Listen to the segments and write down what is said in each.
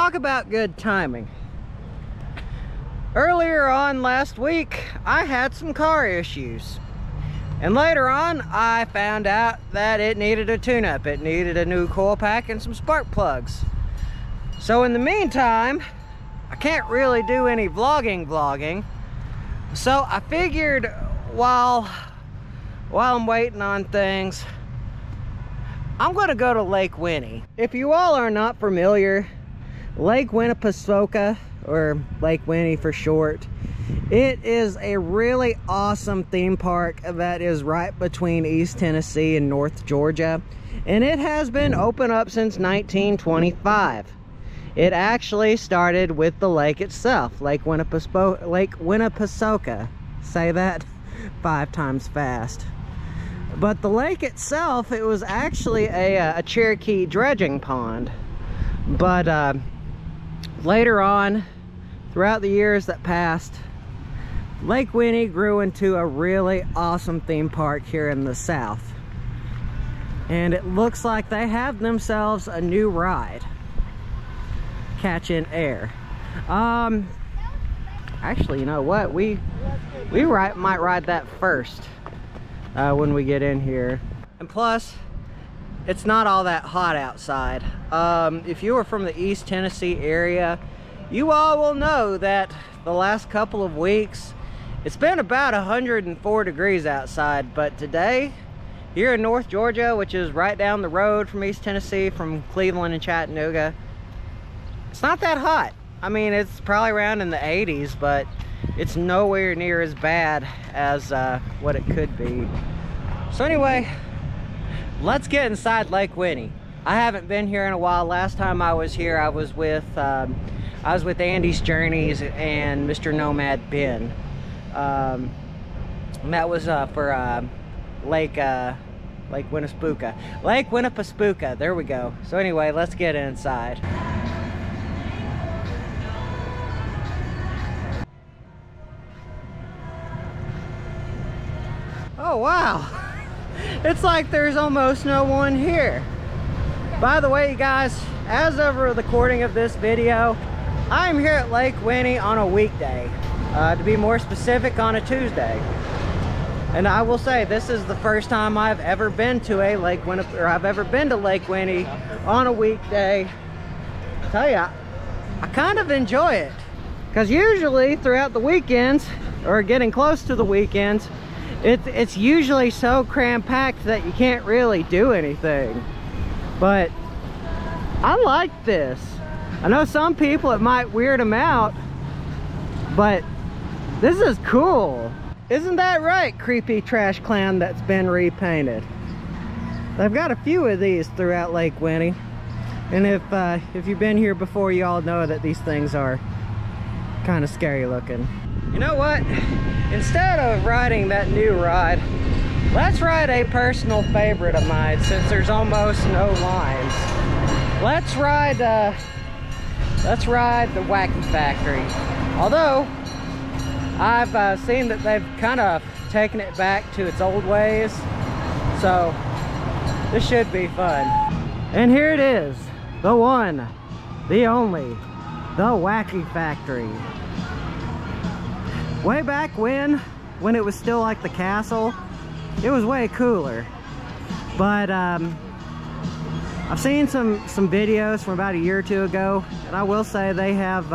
talk about good timing. Earlier on last week, I had some car issues. And later on, I found out that it needed a tune-up. It needed a new coil pack and some spark plugs. So in the meantime, I can't really do any vlogging. So I figured while I'm waiting on things, I'm gonna go to Lake Winnie. If you all are not familiar, Lake Winnepesaukah, or Lake Winnie for short, it is a really awesome theme park that is right between East Tennessee and North Georgia, and it has been open up since 1925. It actually started with the lake itself, Lake Winnepesaukah. Say that 5 times fast. But the lake itself, it was actually a Cherokee dredging pond. But later on, throughout the years that passed, Lake Winnie grew into a really awesome theme park here in the south. And it looks like they have themselves a new ride, Catching Air. Actually, you know what? We might ride that first when we get in here. And plus, it's not all that hot outside. If you are from the East Tennessee area, you all will know that the last couple of weeks, it's been about 104 degrees outside, but today, here in North Georgia, which is right down the road from East Tennessee, from Cleveland and Chattanooga, it's not that hot. I mean, it's probably around in the 80s, but it's nowhere near as bad as what it could be. So anyway, let's get inside Lake Winnie. I haven't been here in a while. Last time I was here, I was with Andy's Journeys and Mr. Nomad Ben. And that was for Lake Winnepesaukah. Lake Winnepesaukah, there we go. So anyway, let's get inside. Oh wow, it's like there's almost no one here. By the way, you guys, as of the recording of this video, I'm here at Lake Winnie on a weekday. To be more specific, on a Tuesday. And I will say, this is the first time I've ever been to Lake Winnie on a weekday. I tell ya, I kind of enjoy it, because usually throughout the weekends, or getting close to the weekends, it's usually so cram-packed that you can't really do anything. But I like this. I know some people it might weird them out, but this is cool. Isn't that right, creepy trash clown that's been repainted? They've got a few of these throughout Lake Winnie. And if you've been here before, you all know that these things are kind of scary looking. You know what? Instead of riding that new ride, let's ride a personal favorite of mine, since there's almost no lines. Let's ride the Wacky Factory. Although I've seen that they've kind of taken it back to its old ways, so this should be fun. And here it is, the one, the only, the Wacky Factory. Way back when it was still like the castle, it was way cooler. But I've seen some videos from about a year or two ago, and I will say they have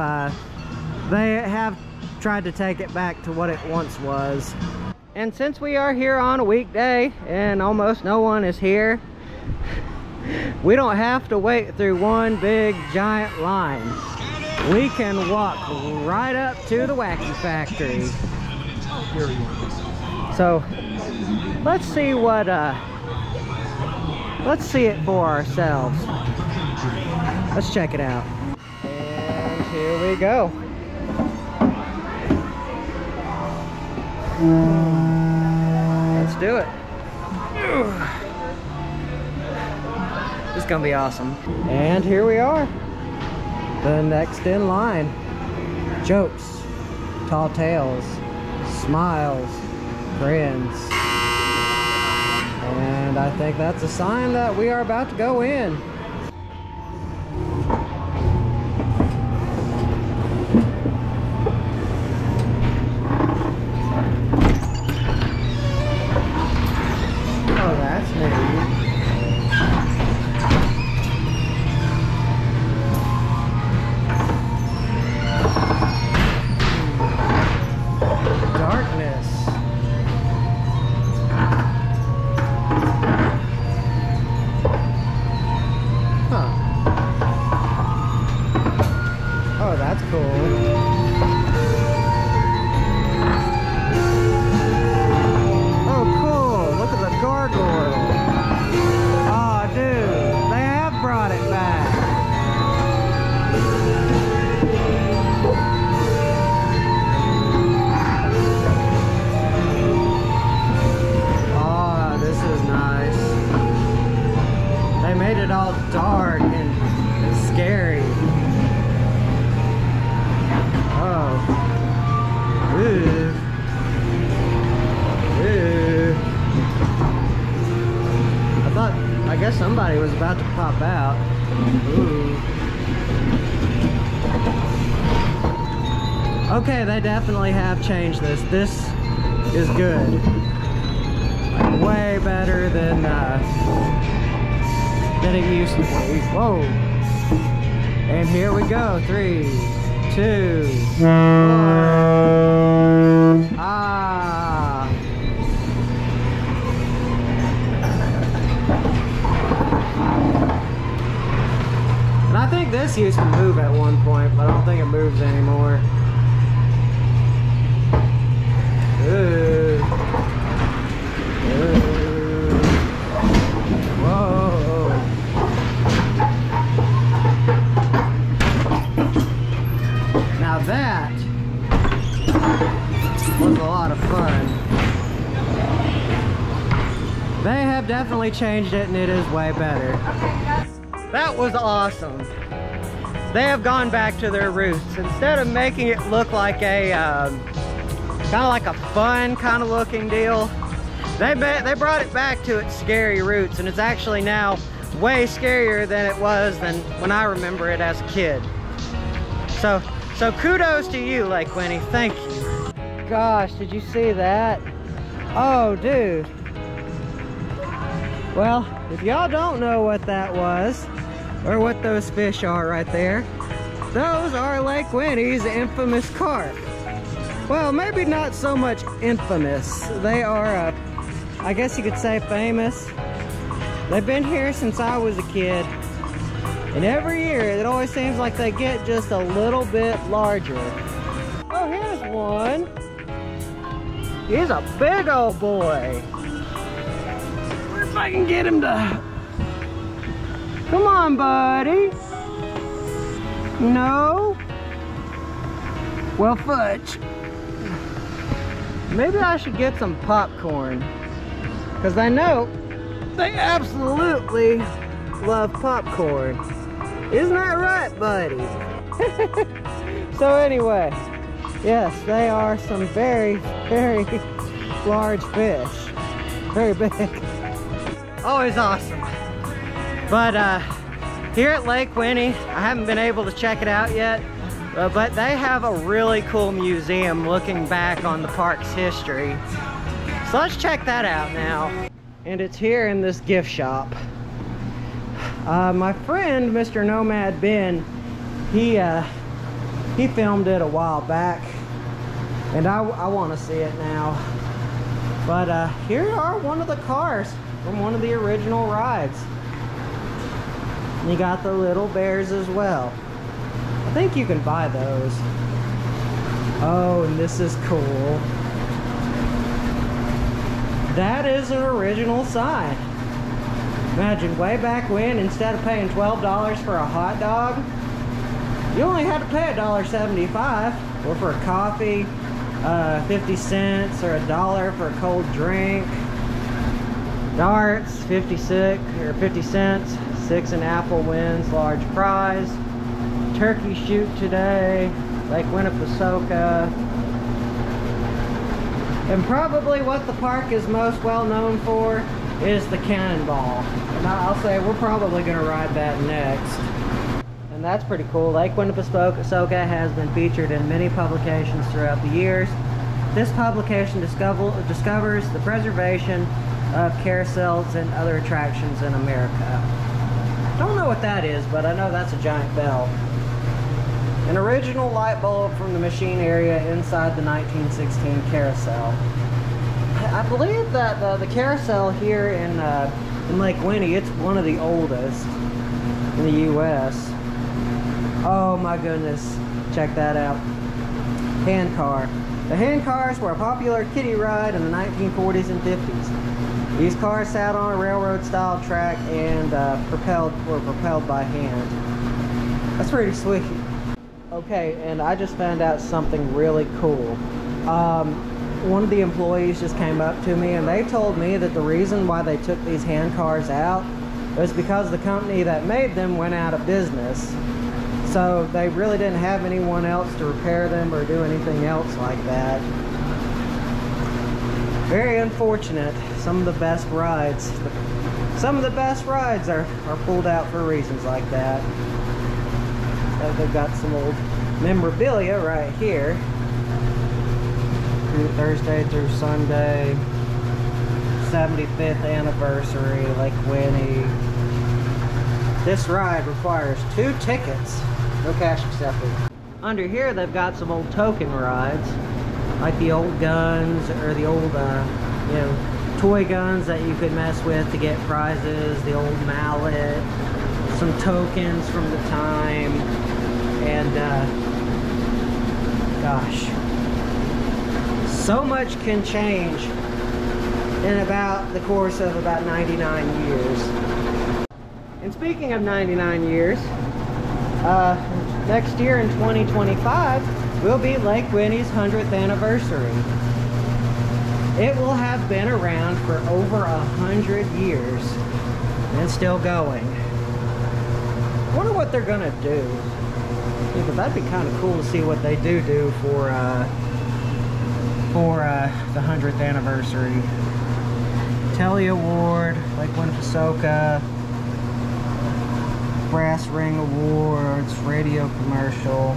tried to take it back to what it once was. And since we are here on a weekday and almost no one is here, we don't have to wait through one big giant line. We can walk right up to the Wacky Factory. So let's see what let's see it for ourselves. Let's check it out. And here we go. Let's do it. This is gonna be awesome. And here we are, the next in line. Jokes, tall tales, smiles, grins. And I think that's a sign that we are about to go in. it all dark and scary. Oh. Ooh. Ooh. I guess somebody was about to pop out. Ooh. Okay, they definitely have changed this. This is good. Like, way better than it used to be. Whoa. And here we go. 3, 2, 1. Ah. And I think this used to move at one point, but I don't think it moves anymore. Ooh. Ooh. Whoa. Now that was a lot of fun. They have definitely changed it and it is way better. That was awesome. They have gone back to their roots. Instead of making it look like a kind of like a fun kind of looking deal, they brought it back to its scary roots, and it's actually now way scarier than it was than when I remember it as a kid. So kudos to you, Lake Winnie. Thank you. Gosh, did you see that? Oh, dude. Well, if y'all don't know what that was, or what those fish are right there, those are Lake Winnie's infamous carp. Well, maybe not so much infamous. They are, I guess you could say, famous. They've been here since I was a kid. And every year, it always seems like they get just a little bit larger. Oh, here's one. He's a big old boy. Wonder if I can get him to... Come on, buddy. No? Well, fudge. Maybe I should get some popcorn, because I know they absolutely love popcorn. Isn't that right, buddy? So anyway, yes, they are some very, very large fish. Very big. Always awesome. But here at Lake Winnie, I haven't been able to check it out yet. But they have a really cool museum looking back on the park's history. So let's check that out now. And it's here in this gift shop. My friend, Mr. Nomad Ben, he filmed it a while back. And I want to see it now. But here are one of the cars from one of the original rides. And you got the little bears as well. I think you can buy those. Oh, and this is cool. That is an original sign. Imagine way back when, instead of paying $12 for a hot dog, you only had to pay $1.75, or for a coffee, 50 cents, or $1 for a cold drink. Darts, 56 or 50 cents. 6 an apple wins large prize. Turkey shoot today, Lake Winnepesaukah. And probably what the park is most well known for is the cannonball. And I'll say we're probably going to ride that next. And that's pretty cool. Lake Winnepesaukah has been featured in many publications throughout the years. This publication discovers the preservation of carousels and other attractions in America. I don't know what that is, but I know that's a giant bell. An original light bulb from the machine area inside the 1916 carousel. I believe that the carousel here in Lake Winnie, it's one of the oldest in the U.S. Oh my goodness, check that out. Hand car. The hand cars were a popular kiddie ride in the 1940s and 50s. These cars sat on a railroad-style track and were propelled by hand. That's pretty sweet. Okay, and I just found out something really cool. One of the employees just came up to me and they told me that the reason why they took these hand cars out It was because the company that made them went out of business. So they really didn't have anyone else to repair them or do anything else like that. Very unfortunate. Some of the best rides are pulled out for reasons like that. They've got some old memorabilia right here. Thursday through Sunday, 75th anniversary, Lake Winnie. This ride requires 2 tickets, no cash accepted. Under here they've got some old token rides, like the old guns or the old you know, toy guns that you could mess with to get prizes, the old mallet, some tokens from the time, and gosh, so much can change in about the course of about 99 years. And speaking of 99 years, next year in 2025 will be Lake Winnie's 100th anniversary. It will have been around for over 100 years and still going. I wonder what they're gonna do. Because that'd be kind of cool to see what they do for the 100th anniversary. Telly Award, Lake Winnepesaukah, Brass Ring Awards, radio commercial.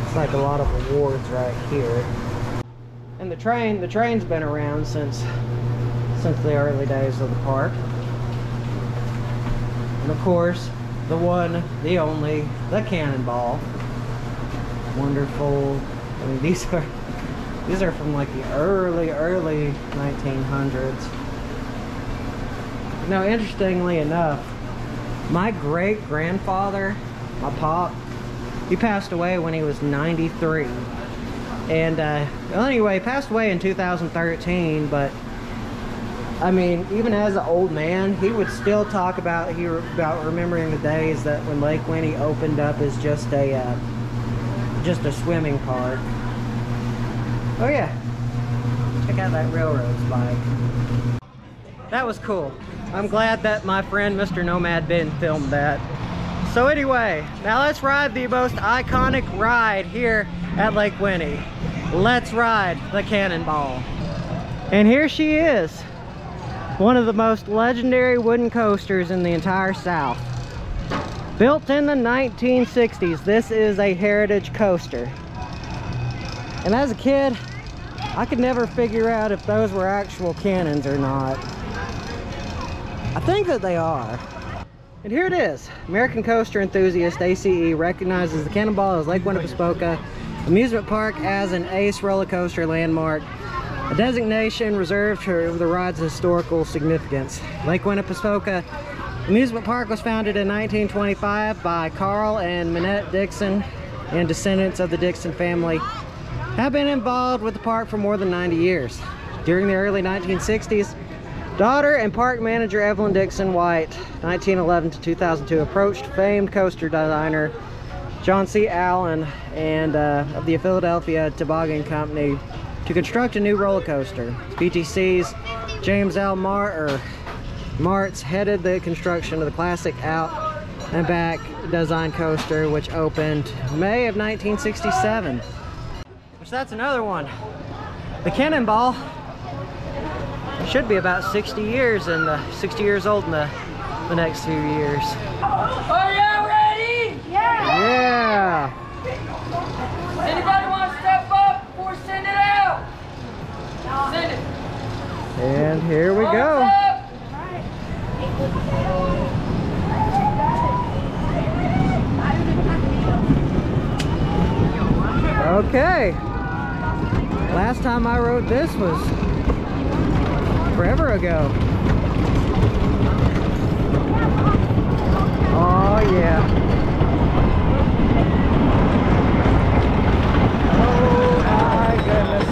It's like a lot of awards right here. And the train's been around since the early days of the park. And of course, the one, the only, the cannonball. Wonderful. I mean, these are from like the early 1900s. Now, interestingly enough, my great-grandfather, my pop, he passed away when he was 93. And well, anyway, he passed away in 2013, but I mean, even as an old man, he would still talk about remembering the days that when Lake Winnie opened up as just a swimming park. Oh yeah, check out that railroad spike. That was cool. I'm glad that my friend Mr. Nomad Ben filmed that. So anyway, now let's ride the most iconic ride here at Lake Winnie. Let's ride the cannonball. And here she is. One of the most legendary wooden coasters in the entire South. Built in the 1960s, this is a heritage coaster. And as a kid, I could never figure out if those were actual cannons or not. I think that they are. And here it is. American Coaster Enthusiast, ACE, recognizes the cannonball as Lake Winnepesaukah Amusement Park as an ACE roller coaster landmark, a designation reserved for the ride's historical significance. Lake Winnepesaukah Amusement Park was founded in 1925 by Carl and Minette Dixon, and descendants of the Dixon family have been involved with the park for more than 90 years. During the early 1960s, daughter and park manager Evelyn Dixon White, 1911 to 2002, approached famed coaster designer John C. Allen and of the Philadelphia Toboggan Company to construct a new roller coaster. PTC's James L. Martz headed the construction of the classic out and back design coaster, which opened May of 1967. Which that's another one. The cannonball should be about 60 years old in the next few years. Are y'all ready? Yeah. Anybody want to step up or send it out? Send it. And here we go. Okay. Last time I rode this was forever ago. Oh yeah. Oh my goodness.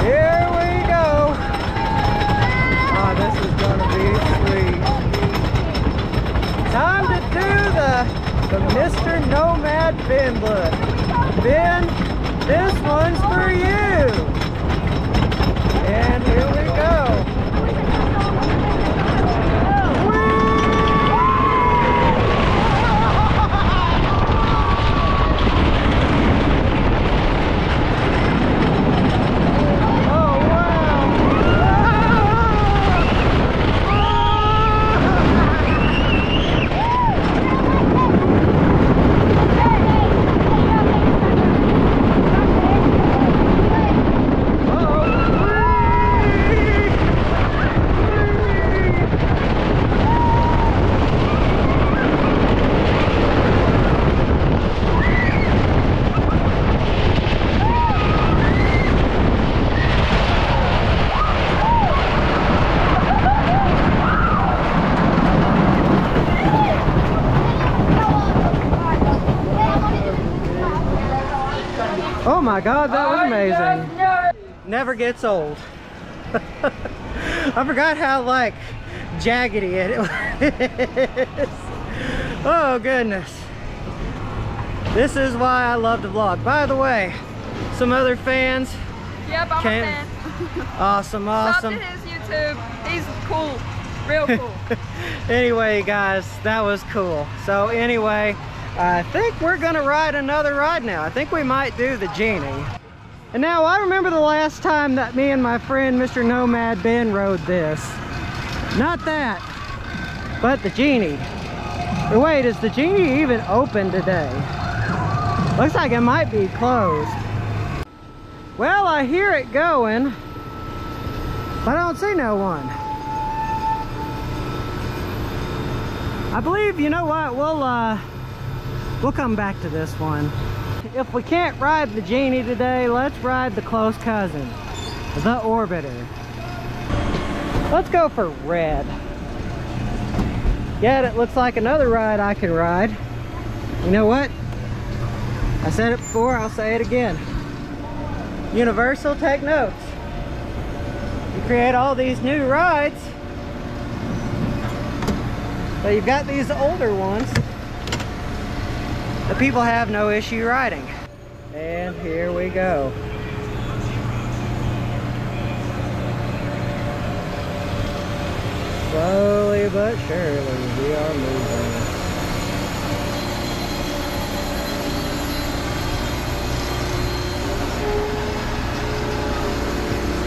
Here we go. Oh, this is gonna be sweet. Time to do the Mr. Nomad Ben look. Ben, this one's for you. And here we go. my God, that was amazing. No. Never gets old. I forgot how like jaggedy it is. Oh goodness. This is why I love to vlog. By the way, some other fans. Yep, I'm a fan. Awesome, awesome. Sub to his YouTube. He's cool. Real cool. Anyway, guys, that was cool. So anyway, I think we're gonna ride another ride now. I think we might do the Genie. And now I remember the last time that me and my friend Mr. Nomad Ben rode this. Not that, but the Genie. But wait, is the Genie even open today? Looks like it might be closed. Well, I hear it going, but I don't see no one. I believe, you know what, we'll come back to this one. If we can't ride the Genie today, let's ride the close cousin, the Orbiter. Let's go for red. Yeah, it looks like another ride I can ride. You know what? I said it before, I'll say it again. Universal, take notes. You create all these new rides, but you've got these older ones that people have no issue riding. And here we go. Slowly but surely we are moving.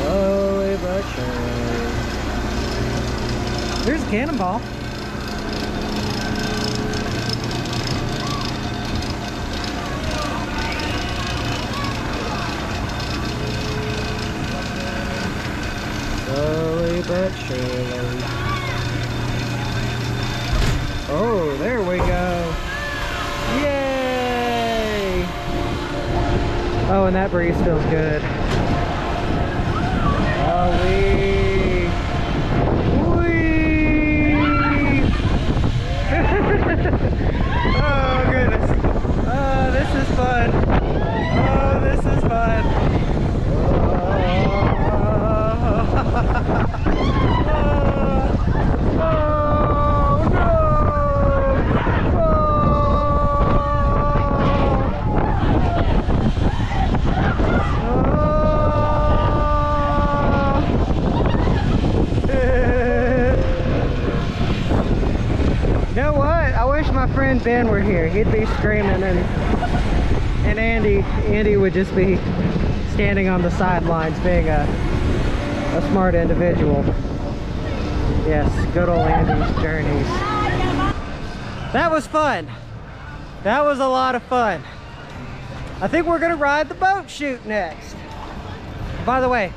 Slowly but surely. There's a cannonball. Slowly but surely. Oh, there we go. Yay! Oh, and that breeze feels good. Oh, wee! Oh, goodness. Oh, this is fun. Oh, this is fun. Ben were here, he'd be screaming, and Andy would just be standing on the sidelines being a smart individual. Yes, good old Andy's journeys. That was fun. That was a lot of fun. I think we're gonna ride the boat chute next. By the way,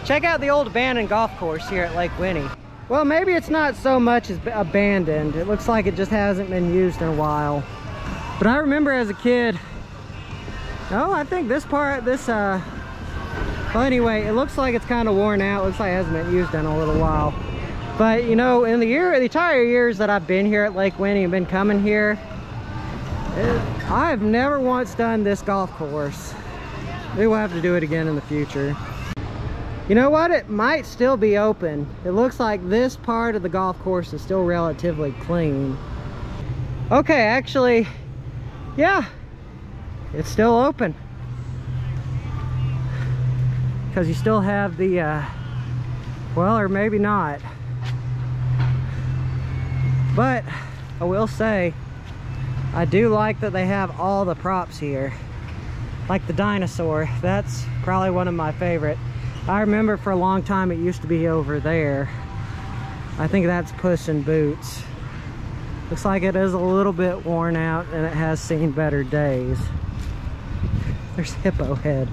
check out the old abandoned golf course here at Lake Winnie. Well, maybe it's not so much as abandoned. It looks like it just hasn't been used in a while. But I remember as a kid, oh, I think well, anyway, it looks like it's kind of worn out. It looks like it hasn't been used in a little while. But, you know, in the entire years that I've been here at Lake Winnie and been coming here, I've never once done this golf course. We will have to do it again in the future. You know what? It might still be open. It looks like this part of the golf course is still relatively clean. Okay, actually, yeah, it's still open. Because you still have the, well, or maybe not. But I will say, I do like that they have all the props here. Like the dinosaur, that's probably one of my favorite. I remember for a long time it used to be over there. I think that's Puss in Boots. Looks like it is a little bit worn out and it has seen better days. There's Hippo Head.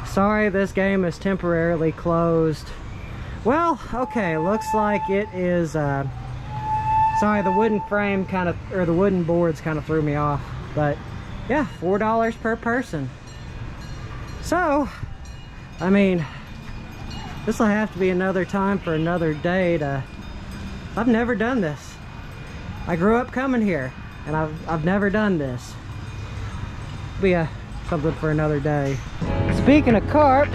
Sorry, this game is temporarily closed. Well, okay, looks like it is, sorry, the wooden frame or the wooden boards kind of threw me off. But yeah, $4 per person. So, I mean, this will have to be another time for another day to... I've never done this. I grew up coming here, and I've never done this. It'll be a something for another day. Speaking of carp,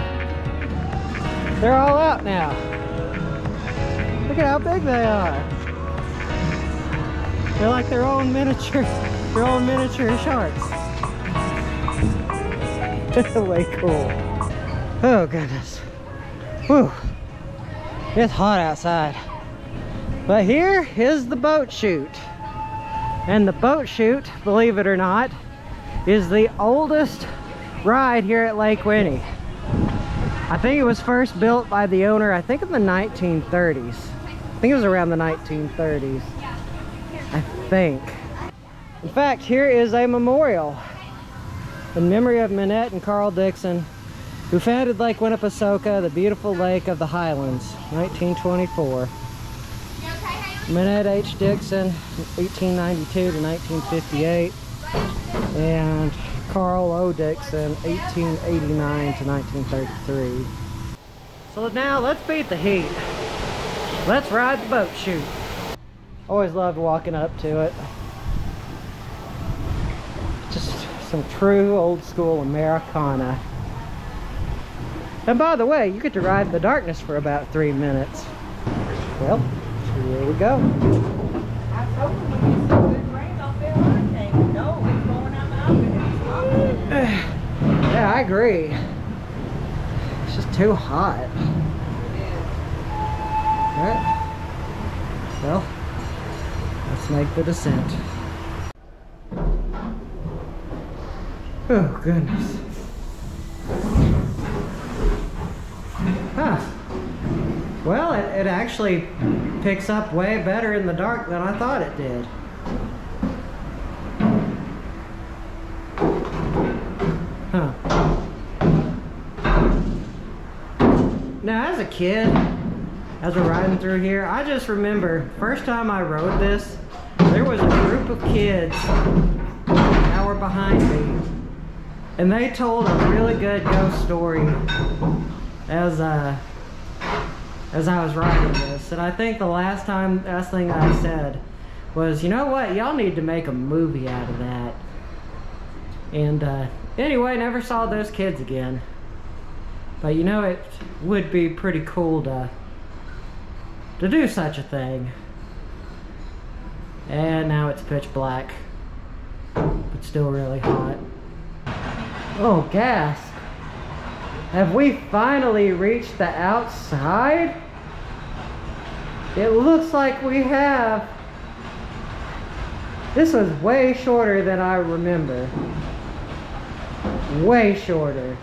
they're all out now. Look at how big they are. They're like their own miniature sharks. Way cool. Oh goodness. Whew. It's hot outside. But here is the boat chute. And the boat chute, believe it or not, is the oldest ride here at Lake Winnie. I think it was first built by the owner, I think in the 1930s. I think it was around the 1930s. I think. In fact, here is a memorial in memory of Minette and Carl Dixon, who founded Lake Winnepesaukah, the beautiful lake of the Highlands, 1924. Minette H. Dixon, 1892 to 1958, and Carl O. Dixon, 1889 to 1933. So now let's beat the heat. Let's ride the boat chute. Always loved walking up to it. Just some true old school Americana. And by the way, you get to ride in the darkness for about 3 minutes. Well, here we go. I told him when it's so good rain, don't feel hurricane. No, it's going out and out. Yeah, I agree. It's just too hot. Alright. Well, let's make the descent. Oh, goodness. Huh. Well, it actually picks up way better in the dark than I thought it did. Huh. Now, as a kid, as we're riding through here, I just remember, first time I rode this, there was a group of kids that were behind me, and they told a really good ghost story as I was riding this. And I think the last thing I said was, you know what, y'all need to make a movie out of that. And anyway, never saw those kids again. But you know, it would be pretty cool to do such a thing. And now it's pitch black, but still really hot. Oh, gasp. Have we finally reached the outside? It looks like we have. This was way shorter than I remember. Way shorter.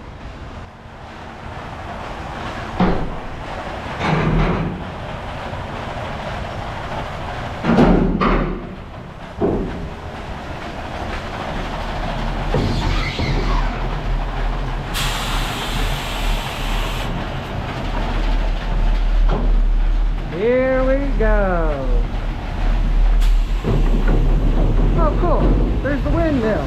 Here we go. Oh, cool. There's the windmill.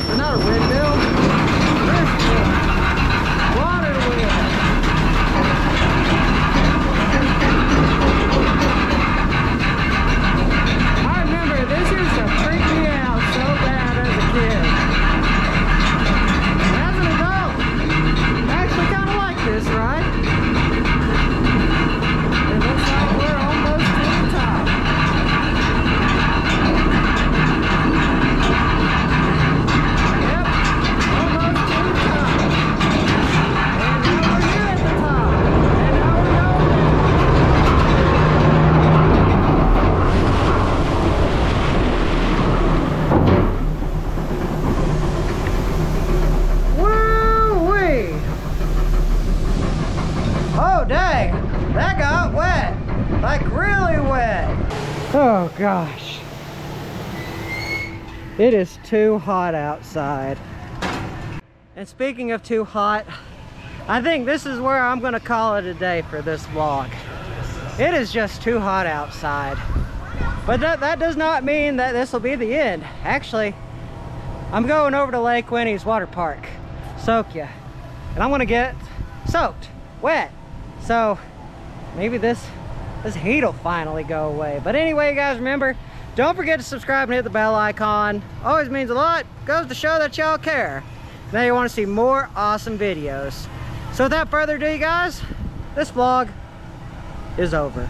It's not a windmill. There's the water wheel. I remember this used to freak me out so bad as a kid. As an adult, I actually kind of like this, right? Oh gosh, it is too hot outside. And speaking of too hot, I think this is where I'm gonna call it a day for this vlog. It is just too hot outside. But that does not mean that this will be the end. Actually, I'm going over to Lake Winnie's water park, Soak-ya, and I'm gonna get soaked, wet. So maybe this heat will finally go away. But anyway, guys, remember, Don't forget to subscribe and hit the bell icon. Always means a lot. Goes to show that y'all care. Now you want to see more awesome videos. So without further ado, you guys, this vlog is over.